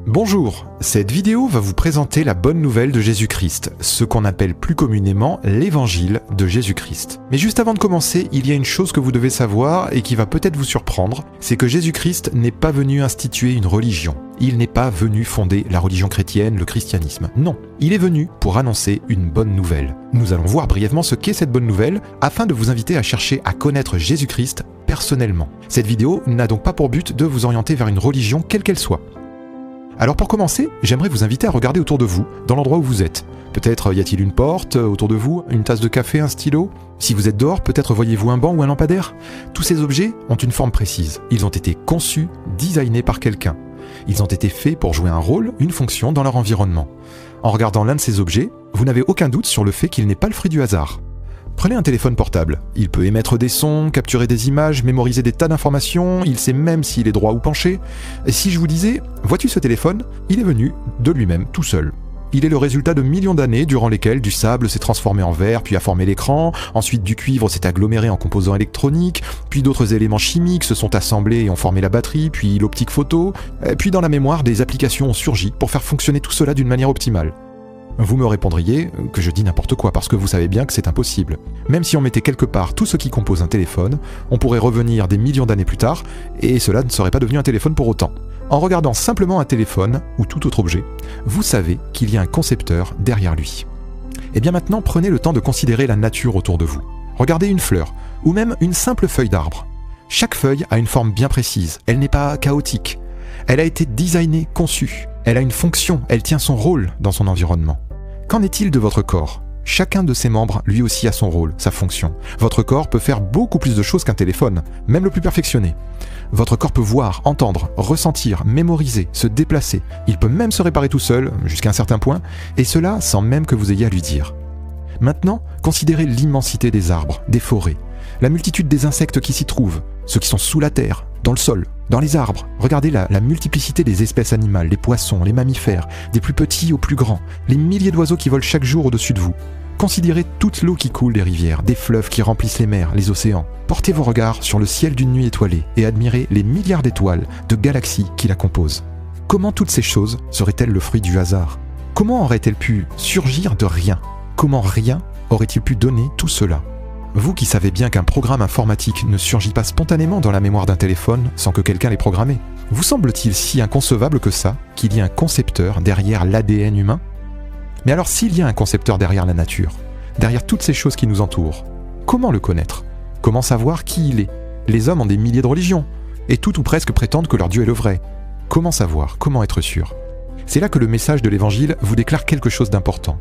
Bonjour, cette vidéo va vous présenter la bonne nouvelle de Jésus-Christ, ce qu'on appelle plus communément l'évangile de Jésus-Christ. Mais juste avant de commencer, il y a une chose que vous devez savoir et qui va peut-être vous surprendre, c'est que Jésus-Christ n'est pas venu instituer une religion. Il n'est pas venu fonder la religion chrétienne, le christianisme. Non, il est venu pour annoncer une bonne nouvelle. Nous allons voir brièvement ce qu'est cette bonne nouvelle afin de vous inviter à chercher à connaître Jésus-Christ personnellement. Cette vidéo n'a donc pas pour but de vous orienter vers une religion quelle qu'elle soit. Alors pour commencer, j'aimerais vous inviter à regarder autour de vous, dans l'endroit où vous êtes. Peut-être y a-t-il une porte autour de vous, une tasse de café, un stylo. Si vous êtes dehors, peut-être voyez-vous un banc ou un lampadaire. Tous ces objets ont une forme précise. Ils ont été conçus, designés par quelqu'un. Ils ont été faits pour jouer un rôle, une fonction dans leur environnement. En regardant l'un de ces objets, vous n'avez aucun doute sur le fait qu'il n'est pas le fruit du hasard. Prenez un téléphone portable. Il peut émettre des sons, capturer des images, mémoriser des tas d'informations, il sait même s'il est droit ou penché. Et si je vous disais, vois-tu ce téléphone ? Il est venu de lui-même, tout seul. Il est le résultat de millions d'années durant lesquelles du sable s'est transformé en verre, puis a formé l'écran, ensuite du cuivre s'est aggloméré en composants électroniques, puis d'autres éléments chimiques se sont assemblés et ont formé la batterie, puis l'optique photo, puis dans la mémoire des applications ont surgi pour faire fonctionner tout cela d'une manière optimale. Vous me répondriez que je dis n'importe quoi parce que vous savez bien que c'est impossible. Même si on mettait quelque part tout ce qui compose un téléphone, on pourrait revenir des millions d'années plus tard et cela ne serait pas devenu un téléphone pour autant. En regardant simplement un téléphone ou tout autre objet, vous savez qu'il y a un concepteur derrière lui. Et bien maintenant, prenez le temps de considérer la nature autour de vous. Regardez une fleur ou même une simple feuille d'arbre. Chaque feuille a une forme bien précise, elle n'est pas chaotique. Elle a été designée, conçue. Elle a une fonction, elle tient son rôle dans son environnement. Qu'en est-il de votre corps ? Chacun de ses membres, lui aussi, a son rôle, sa fonction. Votre corps peut faire beaucoup plus de choses qu'un téléphone, même le plus perfectionné. Votre corps peut voir, entendre, ressentir, mémoriser, se déplacer. Il peut même se réparer tout seul, jusqu'à un certain point, et cela sans même que vous ayez à lui dire. Maintenant, considérez l'immensité des arbres, des forêts, la multitude des insectes qui s'y trouvent, ceux qui sont sous la terre, dans le sol, dans les arbres. Regardez la multiplicité des espèces animales, les poissons, les mammifères, des plus petits aux plus grands, les milliers d'oiseaux qui volent chaque jour au-dessus de vous. Considérez toute l'eau qui coule des rivières, des fleuves qui remplissent les mers, les océans. Portez vos regards sur le ciel d'une nuit étoilée et admirez les milliards d'étoiles, de galaxies qui la composent. Comment toutes ces choses seraient-elles le fruit du hasard ? Comment auraient-elles pu surgir de rien ? Comment rien aurait-il pu donner tout cela ? Vous qui savez bien qu'un programme informatique ne surgit pas spontanément dans la mémoire d'un téléphone sans que quelqu'un l'ait programmé, vous semble-t-il si inconcevable que ça, qu'il y ait un concepteur derrière l'ADN humain ? Mais alors s'il y a un concepteur derrière la nature, derrière toutes ces choses qui nous entourent, comment le connaître ? Comment savoir qui il est ? Les hommes ont des milliers de religions, et tout ou presque prétendent que leur Dieu est le vrai. Comment savoir ? Comment être sûr ? C'est là que le message de l'Évangile vous déclare quelque chose d'important.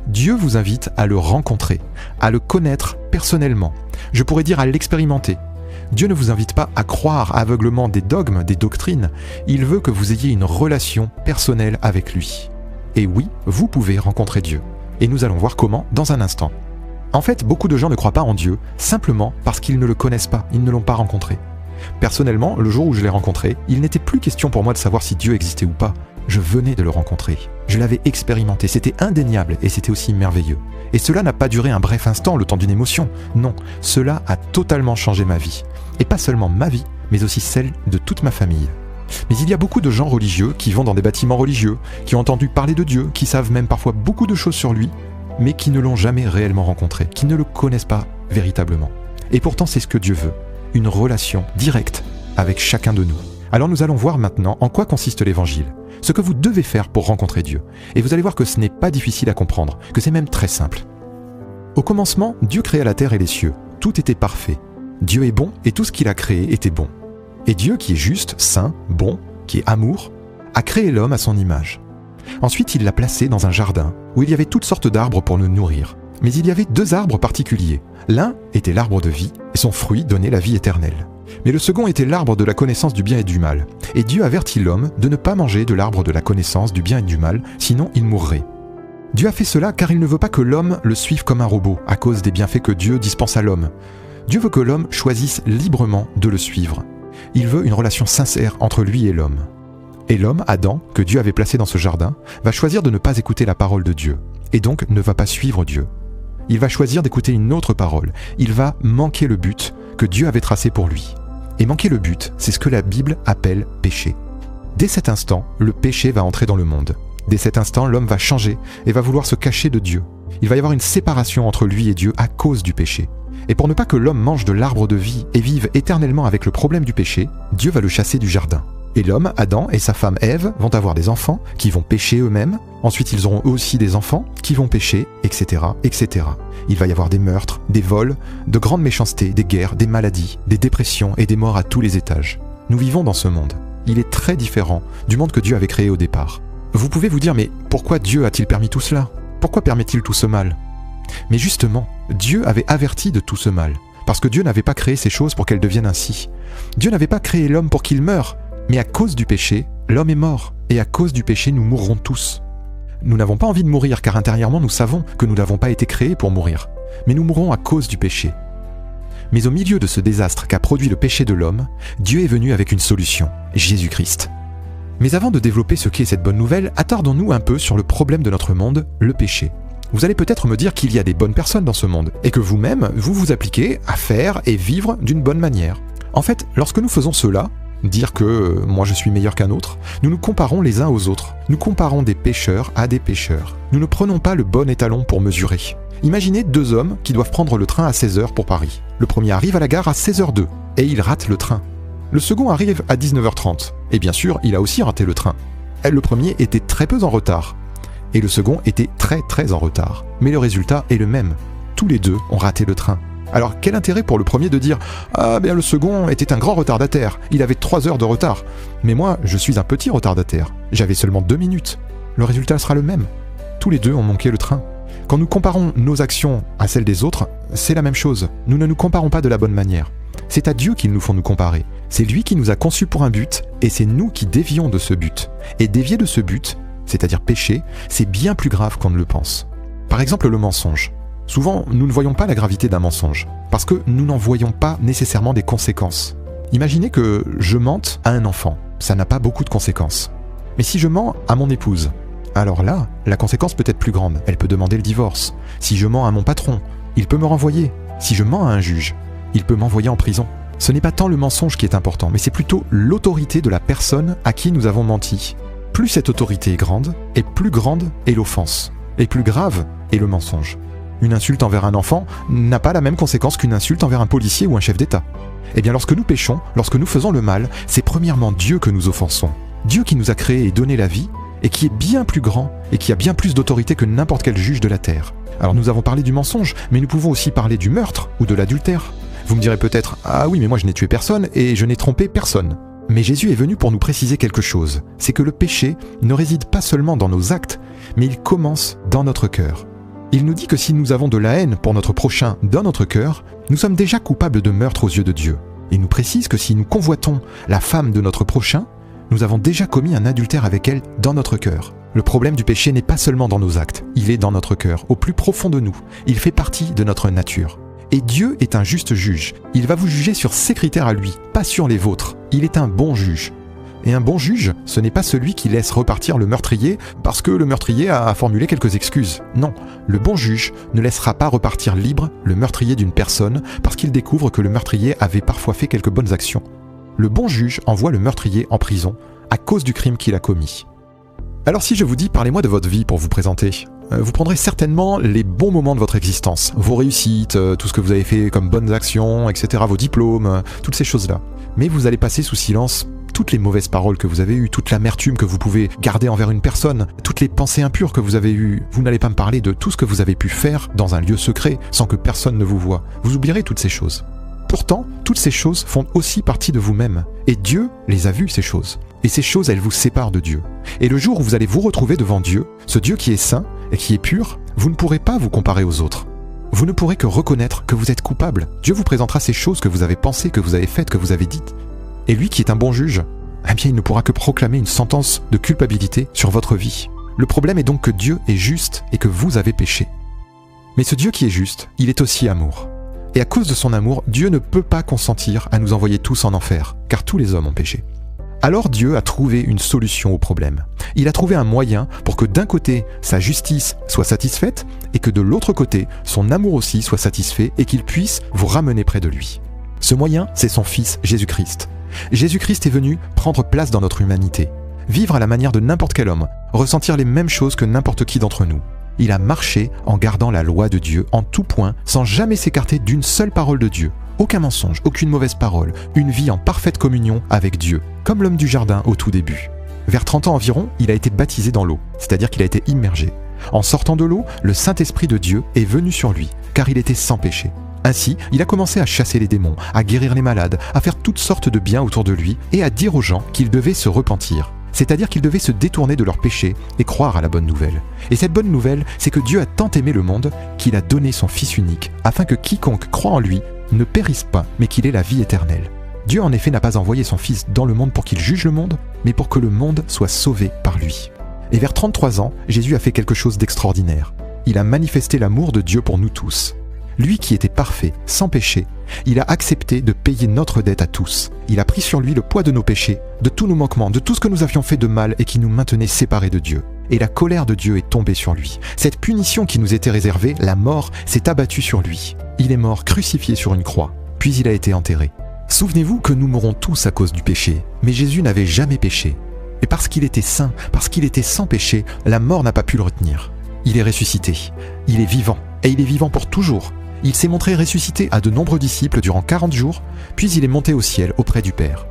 Dieu vous invite à le rencontrer, à le connaître personnellement. Je pourrais dire à l'expérimenter. Dieu ne vous invite pas à croire aveuglement des dogmes, des doctrines. Il veut que vous ayez une relation personnelle avec lui. Et oui, vous pouvez rencontrer Dieu. Et nous allons voir comment dans un instant. En fait, beaucoup de gens ne croient pas en Dieu, simplement parce qu'ils ne le connaissent pas, ils ne l'ont pas rencontré. Personnellement, le jour où je l'ai rencontré, il n'était plus question pour moi de savoir si Dieu existait ou pas. Je venais de le rencontrer. Je l'avais expérimenté, c'était indéniable et c'était aussi merveilleux. Et cela n'a pas duré un bref instant, le temps d'une émotion. Non, cela a totalement changé ma vie. Et pas seulement ma vie, mais aussi celle de toute ma famille. Mais il y a beaucoup de gens religieux qui vont dans des bâtiments religieux, qui ont entendu parler de Dieu, qui savent même parfois beaucoup de choses sur lui, mais qui ne l'ont jamais réellement rencontré, qui ne le connaissent pas véritablement. Et pourtant, c'est ce que Dieu veut, une relation directe avec chacun de nous. Alors nous allons voir maintenant en quoi consiste l'Évangile, ce que vous devez faire pour rencontrer Dieu. Et vous allez voir que ce n'est pas difficile à comprendre, que c'est même très simple. Au commencement, Dieu créa la terre et les cieux. Tout était parfait. Dieu est bon et tout ce qu'il a créé était bon. Et Dieu, qui est juste, saint, bon, qui est amour, a créé l'homme à son image. Ensuite, il l'a placé dans un jardin où il y avait toutes sortes d'arbres pour le nourrir. Mais il y avait deux arbres particuliers. L'un était l'arbre de vie et son fruit donnait la vie éternelle. Mais le second était l'arbre de la connaissance du bien et du mal. Et Dieu avertit l'homme de ne pas manger de l'arbre de la connaissance du bien et du mal, sinon il mourrait. Dieu a fait cela car il ne veut pas que l'homme le suive comme un robot, à cause des bienfaits que Dieu dispense à l'homme. Dieu veut que l'homme choisisse librement de le suivre. Il veut une relation sincère entre lui et l'homme. Et l'homme, Adam, que Dieu avait placé dans ce jardin, va choisir de ne pas écouter la parole de Dieu, et donc ne va pas suivre Dieu. Il va choisir d'écouter une autre parole. Il va manquer le but que Dieu avait tracé pour lui. Et manquer le but, c'est ce que la Bible appelle péché. Dès cet instant, le péché va entrer dans le monde. Dès cet instant, l'homme va changer et va vouloir se cacher de Dieu. Il va y avoir une séparation entre lui et Dieu à cause du péché. Et pour ne pas que l'homme mange de l'arbre de vie et vive éternellement avec le problème du péché, Dieu va le chasser du jardin. Et l'homme, Adam, et sa femme Ève vont avoir des enfants qui vont pécher eux-mêmes. Ensuite, ils auront aussi des enfants qui vont pécher, etc., etc. Il va y avoir des meurtres, des vols, de grandes méchancetés, des guerres, des maladies, des dépressions et des morts à tous les étages. Nous vivons dans ce monde. Il est très différent du monde que Dieu avait créé au départ. Vous pouvez vous dire, mais pourquoi Dieu a-t-il permis tout cela? Pourquoi permet-il tout ce mal? Mais justement, Dieu avait averti de tout ce mal, parce que Dieu n'avait pas créé ces choses pour qu'elles deviennent ainsi. Dieu n'avait pas créé l'homme pour qu'il meure, mais à cause du péché, l'homme est mort, et à cause du péché, nous mourrons tous. Nous n'avons pas envie de mourir, car intérieurement nous savons que nous n'avons pas été créés pour mourir, mais nous mourrons à cause du péché. Mais au milieu de ce désastre qu'a produit le péché de l'homme, Dieu est venu avec une solution, Jésus-Christ. Mais avant de développer ce qu'est cette bonne nouvelle, attardons-nous un peu sur le problème de notre monde, le péché. Vous allez peut-être me dire qu'il y a des bonnes personnes dans ce monde, et que vous-même, vous vous appliquez à faire et vivre d'une bonne manière. En fait, lorsque nous faisons cela, dire que moi je suis meilleur qu'un autre, nous nous comparons les uns aux autres. Nous comparons des pécheurs à des pécheurs. Nous ne prenons pas le bon étalon pour mesurer. Imaginez deux hommes qui doivent prendre le train à 16h pour Paris. Le premier arrive à la gare à 16h02 et il rate le train. Le second arrive à 19h30 et bien sûr il a aussi raté le train. Le premier était très peu en retard et le second était très en retard. Mais le résultat est le même. Tous les deux ont raté le train. Alors quel intérêt pour le premier de dire « Ah bien le second était un grand retardataire, il avait 3 heures de retard. Mais moi je suis un petit retardataire, j'avais seulement 2 minutes. » Le résultat sera le même. Tous les deux ont manqué le train. Quand nous comparons nos actions à celles des autres, c'est la même chose. Nous ne nous comparons pas de la bonne manière. C'est à Dieu qu'il nous faut nous comparer. C'est lui qui nous a conçus pour un but, et c'est nous qui dévions de ce but. Et dévier de ce but, c'est-à-dire pécher, c'est bien plus grave qu'on ne le pense. Par exemple le mensonge. Souvent, nous ne voyons pas la gravité d'un mensonge, parce que nous n'en voyons pas nécessairement des conséquences. Imaginez que je mente à un enfant, ça n'a pas beaucoup de conséquences. Mais si je mens à mon épouse, alors là, la conséquence peut être plus grande, elle peut demander le divorce. Si je mens à mon patron, il peut me renvoyer. Si je mens à un juge, il peut m'envoyer en prison. Ce n'est pas tant le mensonge qui est important, mais c'est plutôt l'autorité de la personne à qui nous avons menti. Plus cette autorité est grande est l'offense, et plus grave est le mensonge. Une insulte envers un enfant n'a pas la même conséquence qu'une insulte envers un policier ou un chef d'État. Eh bien lorsque nous péchons, lorsque nous faisons le mal, c'est premièrement Dieu que nous offensons. Dieu qui nous a créés et donné la vie, et qui est bien plus grand, et qui a bien plus d'autorité que n'importe quel juge de la terre. Alors nous avons parlé du mensonge, mais nous pouvons aussi parler du meurtre ou de l'adultère. Vous me direz peut-être « Ah oui, mais moi je n'ai tué personne et je n'ai trompé personne ». Mais Jésus est venu pour nous préciser quelque chose, c'est que le péché ne réside pas seulement dans nos actes, mais il commence dans notre cœur. Il nous dit que si nous avons de la haine pour notre prochain dans notre cœur, nous sommes déjà coupables de meurtre aux yeux de Dieu. Il nous précise que si nous convoitons la femme de notre prochain, nous avons déjà commis un adultère avec elle dans notre cœur. Le problème du péché n'est pas seulement dans nos actes, il est dans notre cœur, au plus profond de nous. Il fait partie de notre nature. Et Dieu est un juste juge. Il va vous juger sur ses critères à lui, pas sur les vôtres. Il est un bon juge. Et un bon juge, ce n'est pas celui qui laisse repartir le meurtrier parce que le meurtrier a formulé quelques excuses. Non, le bon juge ne laissera pas repartir libre le meurtrier d'une personne parce qu'il découvre que le meurtrier avait parfois fait quelques bonnes actions. Le bon juge envoie le meurtrier en prison à cause du crime qu'il a commis. Alors si je vous dis parlez-moi de votre vie pour vous présenter, vous prendrez certainement les bons moments de votre existence, vos réussites, tout ce que vous avez fait comme bonnes actions, etc., vos diplômes, toutes ces choses-là. Mais vous allez passer sous silence toutes les mauvaises paroles que vous avez eues, toute l'amertume que vous pouvez garder envers une personne, toutes les pensées impures que vous avez eues. Vous n'allez pas me parler de tout ce que vous avez pu faire dans un lieu secret sans que personne ne vous voie. Vous oublierez toutes ces choses. Pourtant, toutes ces choses font aussi partie de vous-même. Et Dieu les a vues, ces choses. Et ces choses, elles vous séparent de Dieu. Et le jour où vous allez vous retrouver devant Dieu, ce Dieu qui est saint et qui est pur, vous ne pourrez pas vous comparer aux autres. Vous ne pourrez que reconnaître que vous êtes coupable. Dieu vous présentera ces choses que vous avez pensées, que vous avez faites, que vous avez dites. Et lui qui est un bon juge, eh bien il ne pourra que proclamer une sentence de culpabilité sur votre vie. Le problème est donc que Dieu est juste et que vous avez péché. Mais ce Dieu qui est juste, il est aussi amour. Et à cause de son amour, Dieu ne peut pas consentir à nous envoyer tous en enfer, car tous les hommes ont péché. Alors Dieu a trouvé une solution au problème. Il a trouvé un moyen pour que d'un côté, sa justice soit satisfaite, et que de l'autre côté, son amour aussi soit satisfait, et qu'il puisse vous ramener près de lui. Ce moyen, c'est son Fils Jésus-Christ. Jésus-Christ est venu prendre place dans notre humanité. vivre à la manière de n'importe quel homme, ressentir les mêmes choses que n'importe qui d'entre nous. Il a marché en gardant la loi de Dieu en tout point, sans jamais s'écarter d'une seule parole de Dieu. Aucun mensonge, aucune mauvaise parole, une vie en parfaite communion avec Dieu, comme l'homme du jardin au tout début. Vers 30 ans environ, il a été baptisé dans l'eau, c'est-à-dire qu'il a été immergé. En sortant de l'eau, le Saint-Esprit de Dieu est venu sur lui, car il était sans péché. Ainsi, il a commencé à chasser les démons, à guérir les malades, à faire toutes sortes de biens autour de lui et à dire aux gens qu'ils devaient se repentir. C'est-à-dire qu'ils devaient se détourner de leurs péchés et croire à la bonne nouvelle. Et cette bonne nouvelle, c'est que Dieu a tant aimé le monde qu'il a donné son Fils unique, afin que quiconque croit en lui ne périsse pas, mais qu'il ait la vie éternelle. Dieu en effet n'a pas envoyé son Fils dans le monde pour qu'il juge le monde, mais pour que le monde soit sauvé par lui. Et vers 33 ans, Jésus a fait quelque chose d'extraordinaire. Il a manifesté l'amour de Dieu pour nous tous. Lui qui était parfait, sans péché, il a accepté de payer notre dette à tous. Il a pris sur lui le poids de nos péchés, de tous nos manquements, de tout ce que nous avions fait de mal et qui nous maintenait séparés de Dieu. Et la colère de Dieu est tombée sur lui. Cette punition qui nous était réservée, la mort, s'est abattue sur lui. Il est mort crucifié sur une croix, puis il a été enterré. Souvenez-vous que nous mourrons tous à cause du péché, mais Jésus n'avait jamais péché. Et parce qu'il était saint, parce qu'il était sans péché, la mort n'a pas pu le retenir. Il est ressuscité, il est vivant, et il est vivant pour toujours. Il s'est montré ressuscité à de nombreux disciples durant 40 jours, puis il est monté au ciel auprès du Père.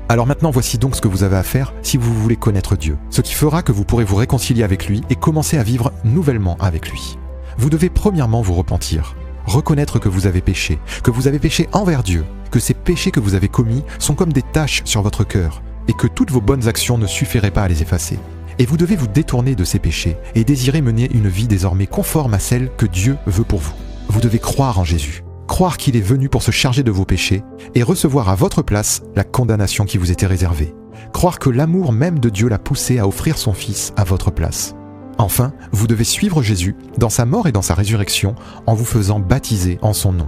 Alors maintenant, voici donc ce que vous avez à faire si vous voulez connaître Dieu, ce qui fera que vous pourrez vous réconcilier avec lui et commencer à vivre nouvellement avec lui. Vous devez premièrement vous repentir, reconnaître que vous avez péché envers Dieu, que ces péchés que vous avez commis sont comme des taches sur votre cœur, et que toutes vos bonnes actions ne suffiraient pas à les effacer. Et vous devez vous détourner de ces péchés et désirer mener une vie désormais conforme à celle que Dieu veut pour vous. Vous devez croire en Jésus, croire qu'il est venu pour se charger de vos péchés et recevoir à votre place la condamnation qui vous était réservée. Croire que l'amour même de Dieu l'a poussé à offrir son Fils à votre place. Enfin, vous devez suivre Jésus dans sa mort et dans sa résurrection en vous faisant baptiser en son nom.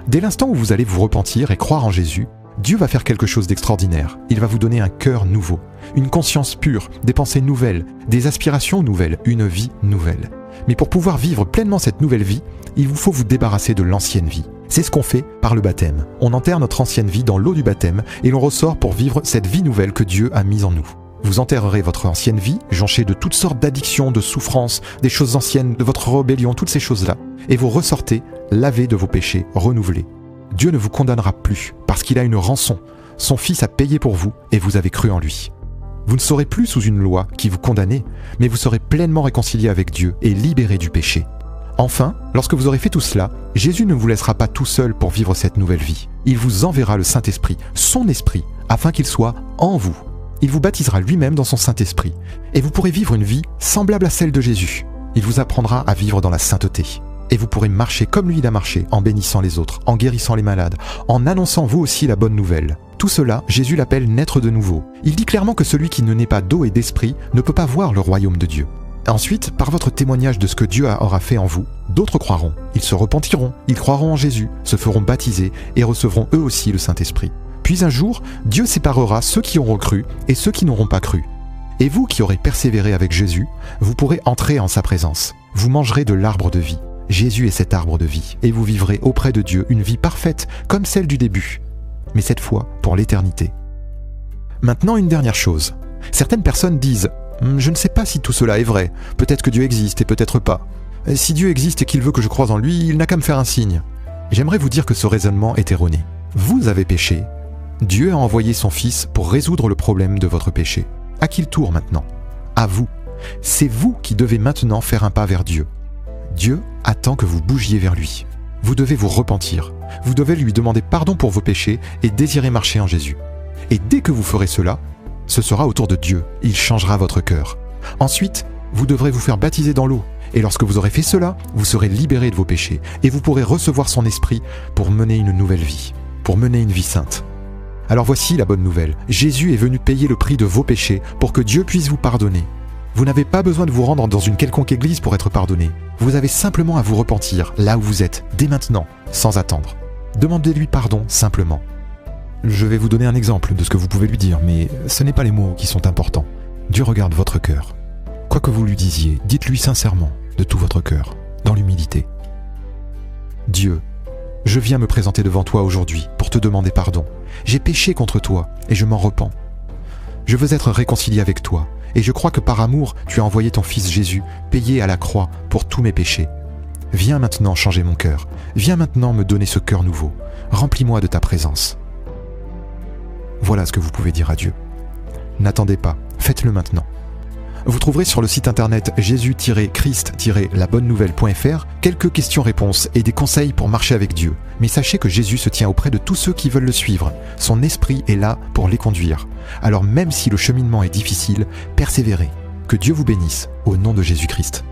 Dès l'instant où vous allez vous repentir et croire en Jésus, Dieu va faire quelque chose d'extraordinaire. Il va vous donner un cœur nouveau, une conscience pure, des pensées nouvelles, des aspirations nouvelles, une vie nouvelle. Mais pour pouvoir vivre pleinement cette nouvelle vie, il vous faut vous débarrasser de l'ancienne vie. C'est ce qu'on fait par le baptême. On enterre notre ancienne vie dans l'eau du baptême et l'on ressort pour vivre cette vie nouvelle que Dieu a mise en nous. Vous enterrerez votre ancienne vie, jonchée de toutes sortes d'addictions, de souffrances, des choses anciennes, de votre rébellion, toutes ces choses-là, et vous ressortez lavé de vos péchés, renouvelés. Dieu ne vous condamnera plus parce qu'il a une rançon. Son Fils a payé pour vous et vous avez cru en lui. Vous ne serez plus sous une loi qui vous condamnait, mais vous serez pleinement réconcilié avec Dieu et libéré du péché. Enfin, lorsque vous aurez fait tout cela, Jésus ne vous laissera pas tout seul pour vivre cette nouvelle vie. Il vous enverra le Saint-Esprit, son Esprit, afin qu'il soit en vous. Il vous baptisera lui-même dans son Saint-Esprit, et vous pourrez vivre une vie semblable à celle de Jésus. Il vous apprendra à vivre dans la sainteté. Et vous pourrez marcher comme lui il a marché, en bénissant les autres, en guérissant les malades, en annonçant vous aussi la bonne nouvelle. Tout cela, Jésus l'appelle naître de nouveau. Il dit clairement que celui qui ne naît pas d'eau et d'esprit ne peut pas voir le royaume de Dieu. Ensuite, par votre témoignage de ce que Dieu aura fait en vous, d'autres croiront, ils se repentiront, ils croiront en Jésus, se feront baptiser et recevront eux aussi le Saint-Esprit. Puis un jour, Dieu séparera ceux qui auront cru et ceux qui n'auront pas cru. Et vous qui aurez persévéré avec Jésus, vous pourrez entrer en sa présence. Vous mangerez de l'arbre de vie. Jésus est cet arbre de vie, et vous vivrez auprès de Dieu une vie parfaite, comme celle du début, mais cette fois pour l'éternité. Maintenant, une dernière chose. Certaines personnes disent « Je ne sais pas si tout cela est vrai, peut-être que Dieu existe et peut-être pas. Si Dieu existe et qu'il veut que je croie en lui, il n'a qu'à me faire un signe. » J'aimerais vous dire que ce raisonnement est erroné. Vous avez péché. Dieu a envoyé son Fils pour résoudre le problème de votre péché. À qui le tour maintenant? À vous. C'est vous qui devez maintenant faire un pas vers Dieu. Dieu attend que vous bougiez vers lui. Vous devez vous repentir. Vous devez lui demander pardon pour vos péchés et désirer marcher en Jésus. Et dès que vous ferez cela, ce sera au tour de Dieu. Il changera votre cœur. Ensuite, vous devrez vous faire baptiser dans l'eau. Et lorsque vous aurez fait cela, vous serez libéré de vos péchés et vous pourrez recevoir son esprit pour mener une nouvelle vie, pour mener une vie sainte. Alors voici la bonne nouvelle. Jésus est venu payer le prix de vos péchés pour que Dieu puisse vous pardonner. Vous n'avez pas besoin de vous rendre dans une quelconque église pour être pardonné. Vous avez simplement à vous repentir, là où vous êtes, dès maintenant, sans attendre. Demandez-lui pardon, simplement. Je vais vous donner un exemple de ce que vous pouvez lui dire, mais ce n'est pas les mots qui sont importants. Dieu regarde votre cœur. Quoi que vous lui disiez, dites-lui sincèrement, de tout votre cœur, dans l'humilité. Dieu, je viens me présenter devant toi aujourd'hui pour te demander pardon. J'ai péché contre toi et je m'en repens. Je veux être réconcilié avec toi, et je crois que par amour, tu as envoyé ton Fils Jésus, payé à la croix pour tous mes péchés. Viens maintenant changer mon cœur, viens maintenant me donner ce cœur nouveau, remplis-moi de ta présence. Voilà ce que vous pouvez dire à Dieu. N'attendez pas, faites-le maintenant. Vous trouverez sur le site internet jésus-christ-labonnenouvelle.fr quelques questions-réponses et des conseils pour marcher avec Dieu. Mais sachez que Jésus se tient auprès de tous ceux qui veulent le suivre. Son esprit est là pour les conduire. Alors même si le cheminement est difficile, persévérez. Que Dieu vous bénisse au nom de Jésus-Christ.